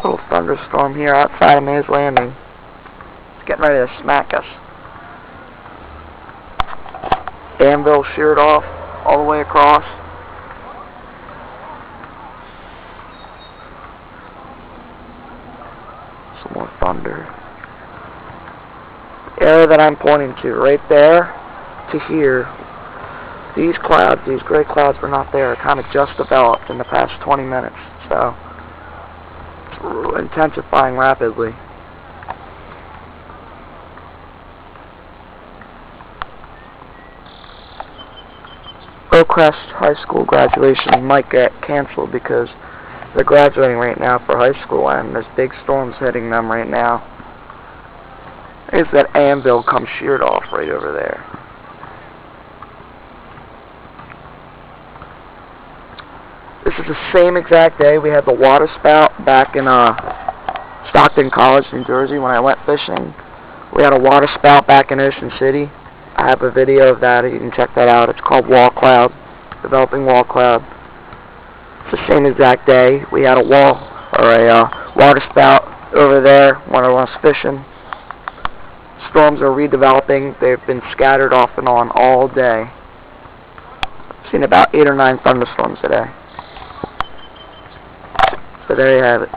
Little thunderstorm here outside of Mays Landing. It's getting ready to smack us. Anvil sheared off all the way across. Some more thunder. The area that I'm pointing to, right there to here, these clouds, these gray clouds were not there, kind of just developed in the past 20 minutes, so it's intensifying rapidly. Crest High School graduation might get canceled because they're graduating right now for high school and there's big storms hitting them right now. There's that anvil come sheared off right over there. This is the same exact day we had the water spout back in Stockton College, New Jersey when I went fishing. We had a water spout back in Ocean City. I have a video of that, you can check that out. It's called Wall Cloud, Developing Wall Cloud. It's the same exact day. We had a water spout over there when I was fishing. Storms are redeveloping. They've been scattered off and on all day. I've seen about 8 or 9 thunderstorms today. So there you have it.